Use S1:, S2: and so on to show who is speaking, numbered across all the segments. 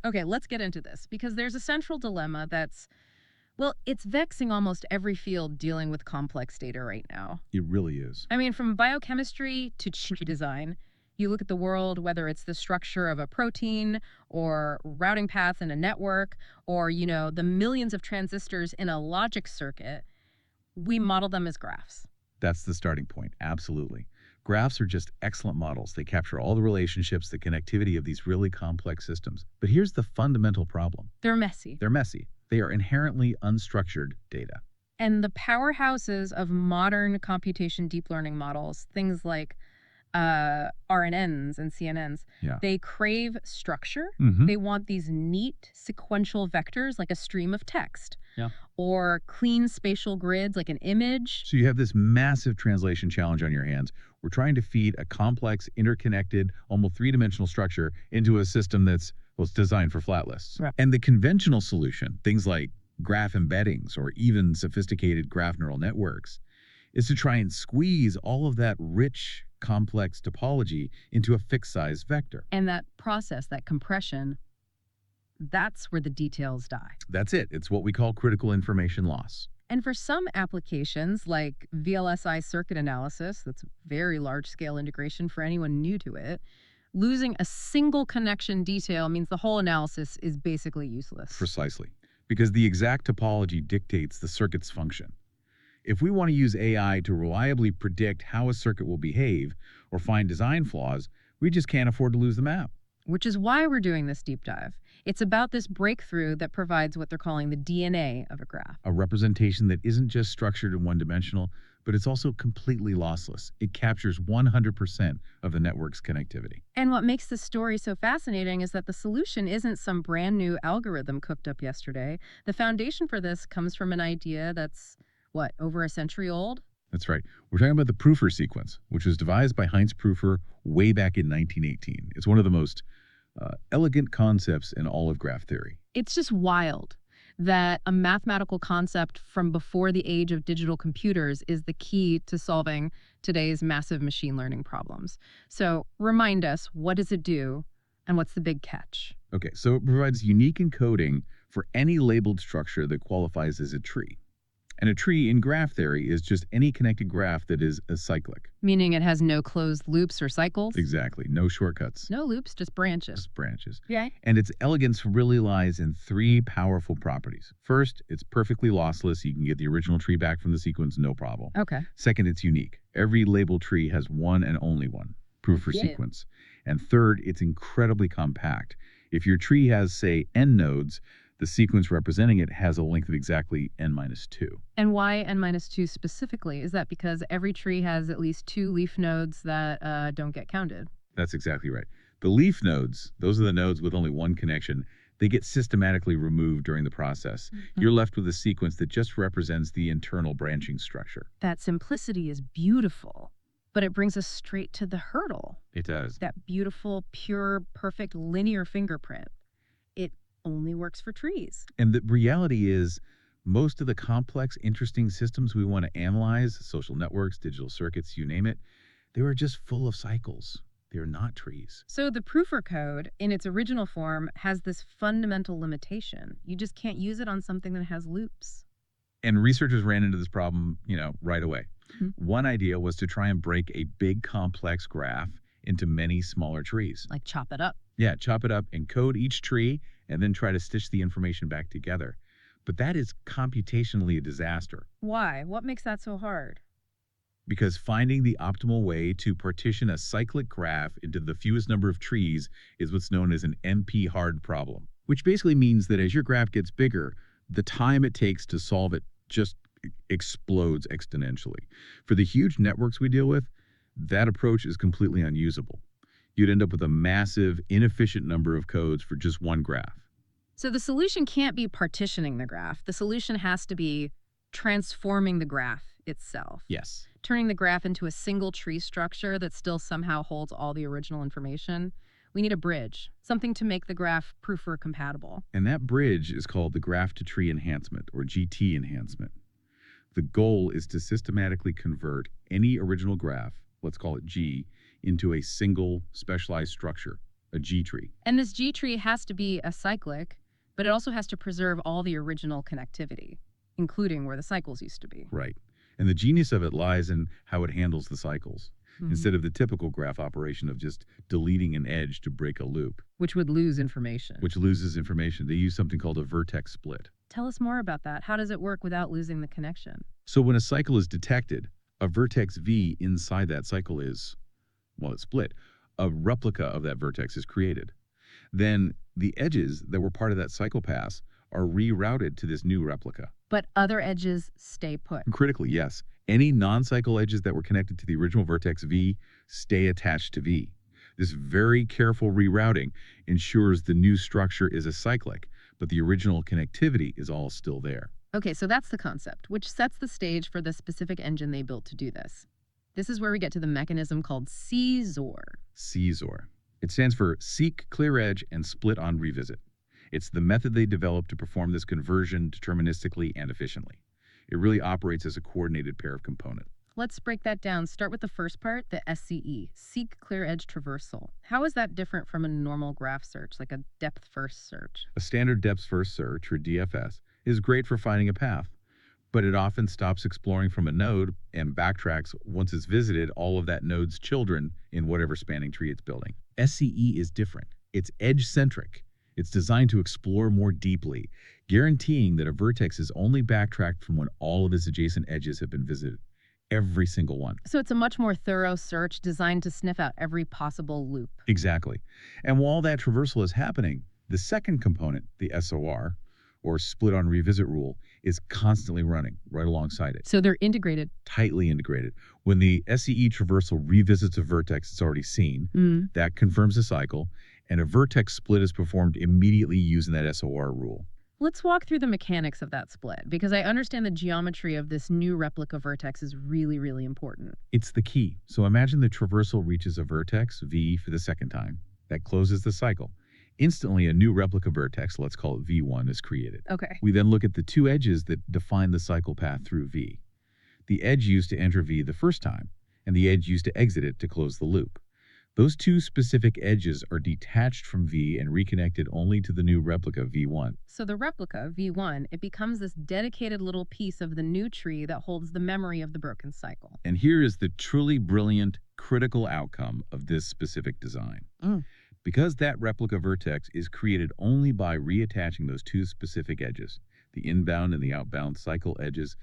S1: Okay, let's get into this because there's a central dilemma that's, well, it's vexing almost every field dealing with complex data right now.
S2: It really is.
S1: I mean, from biochemistry to chip design, you look at the world, whether it's the structure of a protein or routing paths in a network or, the millions of transistors in a logic circuit, we model them as graphs.
S2: That's the starting point. Absolutely. Graphs are just excellent models. They capture all the relationships, the connectivity of these really complex systems. But here's the fundamental problem.
S1: They're messy.
S2: They're messy. They are inherently unstructured data.
S1: And the powerhouses of modern computation deep learning models, things like RNNs and CNNs,
S2: Yeah.
S1: they crave structure.
S2: Mm-hmm.
S1: They want these neat sequential vectors like a stream of text
S2: Yeah.
S1: or clean spatial grids like an image.
S2: So you have this massive translation challenge on your hands. We're trying to feed a complex, interconnected, almost three-dimensional structure into a system that's, well, it's designed for flat lists.
S1: Right.
S2: And the conventional solution, things like graph embeddings or even sophisticated graph neural networks, is to try and squeeze all of that rich, complex topology into a fixed size vector.
S1: And that process, that compression, that's where the details die.
S2: That's it. It's what we call critical information loss.
S1: And for some applications like VLSI circuit analysis, that's very large scale integration for anyone new to it, losing a single connection detail means the whole analysis is basically useless.
S2: Precisely. Because the exact topology dictates the circuit's function. If we want to use AI to reliably predict how a circuit will behave or find design flaws, we just can't afford to lose the map.
S1: Which is why we're doing this deep dive. It's about this breakthrough that provides what they're calling the DNA of a graph.
S2: A representation that isn't just structured and one-dimensional, but it's also completely lossless. It captures 100% of the network's connectivity.
S1: And what makes this story so fascinating is that the solution isn't some brand new algorithm cooked up yesterday. The foundation for this comes from an idea that's, what, over a century old?
S2: That's right. We're talking about the Prüfer sequence, which was devised by Heinz Prüfer way back in 1918. It's one of the most elegant concepts in all of graph theory.
S1: It's just wild that a mathematical concept from before the age of digital computers is the key to solving today's massive machine learning problems. So remind us, what does it do and what's the big catch?
S2: Okay, so it provides unique encoding for any labeled structure that qualifies as a tree. And a tree in graph theory is just any connected graph that is acyclic.
S1: Meaning it has no closed loops or cycles?
S2: Exactly. No shortcuts.
S1: No loops, just branches.
S2: Just branches.
S1: Yeah.
S2: And its elegance really lies in three powerful properties. First, it's perfectly lossless. You can get the original tree back from the sequence, no problem.
S1: Okay.
S2: Second, it's unique. Every labeled tree has one and only one, Prüfer sequence. And third, it's incredibly compact. If your tree has, say, n nodes, the sequence representing it has a length of exactly n-2.
S1: And why n-2 specifically? Is that because every tree has at least two leaf nodes that don't get counted?
S2: That's exactly right. The leaf nodes, those are the nodes with only one connection, they get systematically removed during the process. You're left with a sequence that just represents the internal branching structure.
S1: That simplicity is beautiful, but it brings us straight to the hurdle.
S2: It does.
S1: That beautiful, pure, perfect linear fingerprint. It only works for trees.
S2: And the reality is, most of the complex, interesting systems we want to analyze, social networks, digital circuits, you name it, they were just full of cycles. They're not trees.
S1: So the Prüfer code, in its original form, has this fundamental limitation. You just can't use it on something that has loops.
S2: And researchers ran into this problem, right away. One idea was to try and break a big, complex graph into many smaller trees.
S1: Like chop it up.
S2: Yeah, chop it up, encode each tree, and then try to stitch the information back together. But that is computationally a disaster.
S1: Why? What makes that so hard?
S2: Because finding the optimal way to partition a cyclic graph into the fewest number of trees is what's known as an NP-hard problem, which basically means that as your graph gets bigger, the time it takes to solve it just explodes exponentially. For the huge networks we deal with, that approach is completely unusable. You'd end up with a massive, inefficient number of codes for just one graph.
S1: So the solution can't be partitioning the graph. The solution has to be transforming the graph itself.
S2: Yes.
S1: Turning the graph into a single tree structure that still somehow holds all the original information. We need a bridge, something to make the graph Prüfer compatible.
S2: And that bridge is called the graph-to-tree enhancement, or GT enhancement. The goal is to systematically convert any original graph, let's call it G, into a single specialized structure, a G tree.
S1: And this G tree has to be acyclic, but it also has to preserve all the original connectivity, including where the cycles used to be.
S2: Right. And the genius of it lies in how it handles the cycles, instead of the typical graph operation of just deleting an edge to break a loop,
S1: Which would lose information.
S2: which loses information. They use something called a vertex split.
S1: Tell us more about that. How does it work without losing the connection?
S2: So when a cycle is detected, a vertex V inside that cycle is, well, it's split. A replica of that vertex is created. Then the edges that were part of that cycle path are rerouted to this new replica.
S1: But other edges stay put.
S2: Critically, yes, any non-cycle edges that were connected to the original vertex V stay attached to V. This very careful rerouting ensures the new structure is acyclic, but the original connectivity is all still there.
S1: Okay, so that's the concept, which sets the stage for the specific engine they built to do this. This is where we get to the mechanism called CZOR.
S2: CZOR. It stands for Seek, Clear Edge, and Split on Revisit. It's the method they developed to perform this conversion deterministically and efficiently. It really operates as a coordinated pair of components.
S1: Let's break that down. Start with the first part, the SCE, Seek Clear Edge Traversal. How is that different from a normal graph search, like a depth-first search?
S2: A standard depth-first search, or DFS, is great for finding a path, but it often stops exploring from a node and backtracks once it's visited all of that node's children in whatever spanning tree it's building. SCE is different. It's edge-centric. It's designed to explore more deeply, guaranteeing that a vertex is only backtracked from when all of its adjacent edges have been visited. Every single one.
S1: So it's a much more thorough search designed to sniff out every possible loop.
S2: Exactly. And while that traversal is happening, the second component, the SOR, or split on revisit rule, is constantly running right alongside it.
S1: So they're integrated.
S2: Tightly integrated. When the SCE traversal revisits a vertex it's already seen, that confirms the cycle, and a vertex split is performed immediately using that SOR rule.
S1: Let's walk through the mechanics of that split, because I understand the geometry of this new replica vertex is really, really important.
S2: It's the key. So imagine the traversal reaches a vertex, V, for the second time. That closes the cycle. Instantly, a new replica vertex, let's call it V1, is created.
S1: Okay.
S2: We then look at the two edges that define the cycle path through V. The edge used to enter V the first time, and the edge used to exit it to close the loop. Those two specific edges are detached from V and reconnected only to the new replica V1.
S1: So the replica, V1, it becomes this dedicated little piece of the new tree that holds the memory of the broken cycle.
S2: And here is the truly brilliant, critical outcome of this specific design. Because that replica vertex is created only by reattaching those two specific edges, the inbound and the outbound cycle edges,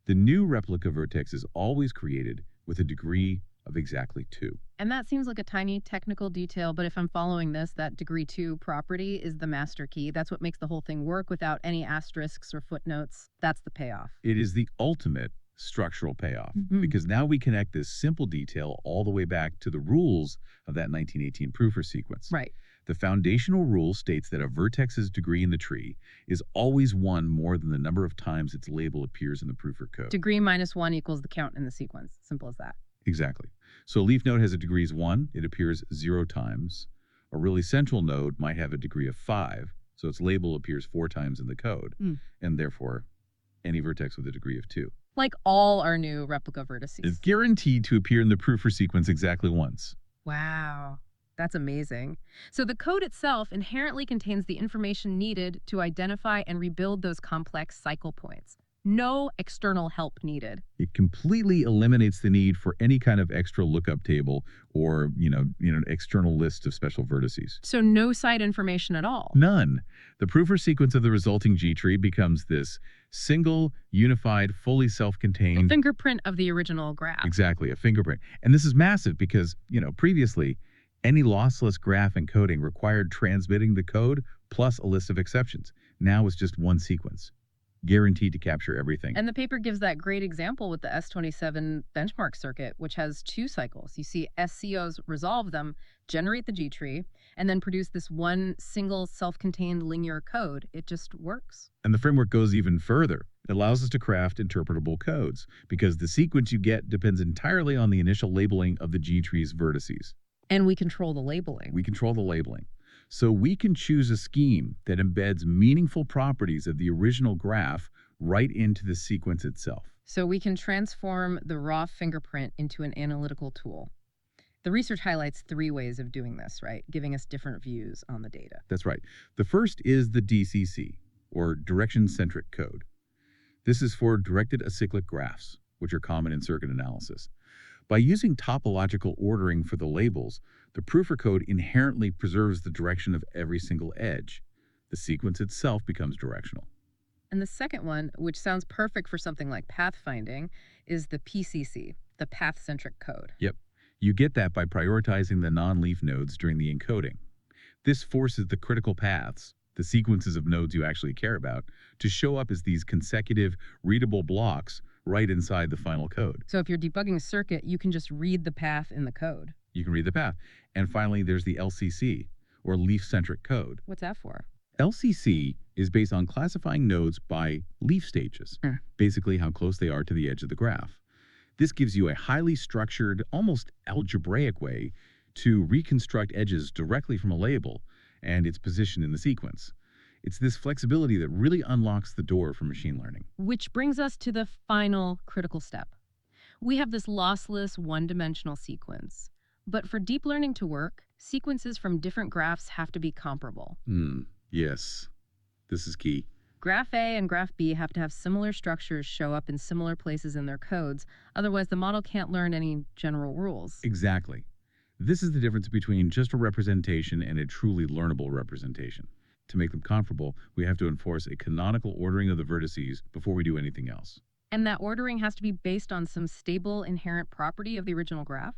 S2: the new replica vertex is always created with a degree of exactly 2.
S1: And that seems like a tiny technical detail, but if I'm following this, that degree 2 property is the master key. That's what makes the whole thing work without any asterisks or footnotes. That's the payoff.
S2: It is the ultimate structural payoff, because now we connect this simple detail all the way back to the rules of that 1918 Prüfer sequence.
S1: Right.
S2: The foundational rule states that a vertex's degree in the tree is always 1 more than the number of times its label appears in the Prüfer code.
S1: Degree minus 1 equals the count in the sequence. Simple as that.
S2: Exactly. So a leaf node has a degree of 1, it appears 0 times. A really central node might have a degree of 5, so its label appears 4 times in the code, and therefore any vertex with a degree of 2.
S1: Like all our new replica vertices.
S2: It's guaranteed to appear in the Prüfer sequence exactly once.
S1: Wow. That's amazing. So the code itself inherently contains the information needed to identify and rebuild those complex cycle points. No external help needed.
S2: It completely eliminates the need for any kind of extra lookup table or, external list of special vertices.
S1: So no side information at all.
S2: None. The Prüfer sequence of the resulting G tree becomes this single, unified, fully self-contained...
S1: A fingerprint of the original graph.
S2: Exactly, a fingerprint. And this is massive because, previously, any lossless graph encoding required transmitting the code plus a list of exceptions. Now it's just one sequence, guaranteed to capture everything.
S1: And the paper gives that great example with the S27 benchmark circuit, which has 2 cycles. You see SCOs resolve them, generate the G tree, and then produce this one single self-contained linear code. It just works.
S2: And the framework goes even further. It allows us to craft interpretable codes because the sequence you get depends entirely on the initial labeling of the G tree's vertices.
S1: And we control the labeling.
S2: We control the labeling. So we can choose a scheme that embeds meaningful properties of the original graph right into the sequence itself.
S1: So we can transform the raw fingerprint into an analytical tool. The research highlights three ways of doing this, right? Giving us different views on the data.
S2: That's right. The first is the DCC, or direction-centric code. This is for directed acyclic graphs, which are common in circuit analysis. By using topological ordering for the labels, the Prüfer code inherently preserves the direction of every single edge. The sequence itself becomes directional.
S1: And the second one, which sounds perfect for something like pathfinding, is the PCC, the path centric code.
S2: Yep. You get that by prioritizing the non-leaf nodes during the encoding. This forces the critical paths, the sequences of nodes you actually care about, to show up as these consecutive, readable blocks right inside the final code.
S1: So if you're debugging a circuit, you can just read the path in the code.
S2: You can read the path. And finally, there's the LCC, or leaf-centric code.
S1: What's that for?
S2: LCC is based on classifying nodes by leaf stages, basically how close they are to the edge of the graph. This gives you a highly structured, almost algebraic way to reconstruct edges directly from a label and its position in the sequence. It's this flexibility that really unlocks the door for machine learning.
S1: Which brings us to the final critical step. We have this lossless, one-dimensional sequence. But for deep learning to work, sequences from different graphs have to be comparable.
S2: Yes, this is key.
S1: Graph A and Graph B have to have similar structures show up in similar places in their codes, otherwise the model can't learn any general rules.
S2: Exactly. This is the difference between just a representation and a truly learnable representation. To make them comparable, we have to enforce a canonical ordering of the vertices before we do anything else.
S1: And that ordering has to be based on some stable inherent property of the original graph?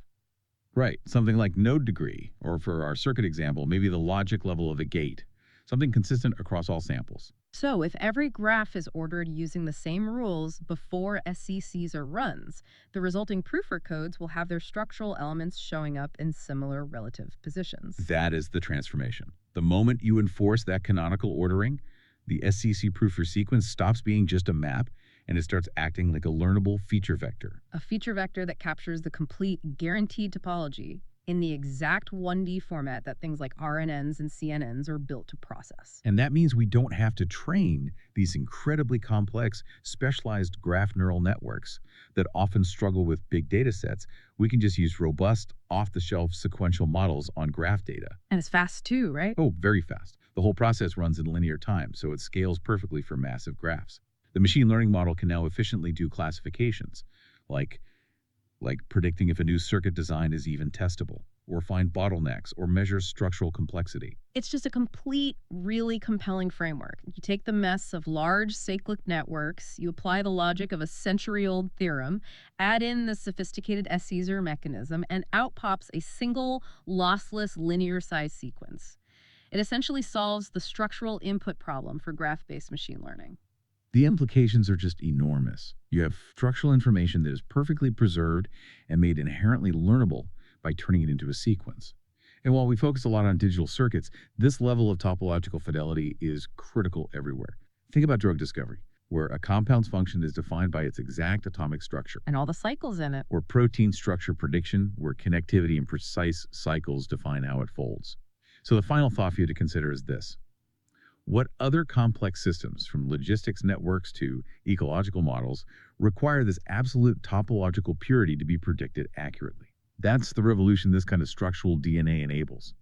S2: Right, something like node degree, or for our circuit example, maybe the logic level of a gate. Something consistent across all samples.
S1: So if every graph is ordered using the same rules before SCCs or runs, the resulting Prüfer codes will have their structural elements showing up in similar relative positions.
S2: That is the transformation. The moment you enforce that canonical ordering, the SCC Prüfer sequence stops being just a map and it starts acting like a learnable feature vector.
S1: A feature vector that captures the complete guaranteed topology in the exact 1D format that things like RNNs and CNNs are built to process.
S2: And that means we don't have to train these incredibly complex, specialized graph neural networks that often struggle with big data sets. We can just use robust, off-the-shelf sequential models on graph data.
S1: And it's fast too, right?
S2: Oh, very fast. The whole process runs in linear time, so it scales perfectly for massive graphs. The machine learning model can now efficiently do classifications, like predicting if a new circuit design is even testable, or find bottlenecks, or measure structural complexity.
S1: It's just a complete, really compelling framework. You take the mess of large cyclic networks, you apply the logic of a century-old theorem, add in the sophisticated SCSR mechanism, and out pops a single, lossless, linear-sized sequence. It essentially solves the structural input problem for graph-based machine learning.
S2: The implications are just enormous. You have structural information that is perfectly preserved and made inherently learnable by turning it into a sequence. And while we focus a lot on digital circuits, this level of topological fidelity is critical everywhere. Think about drug discovery, where a compound's function is defined by its exact atomic structure.
S1: And all the cycles in it.
S2: Or protein structure prediction, where connectivity and precise cycles define how it folds. So the final thought for you to consider is this. What other complex systems, from logistics networks to ecological models, require this absolute topological purity to be predicted accurately? That's the revolution this kind of structural DNA enables.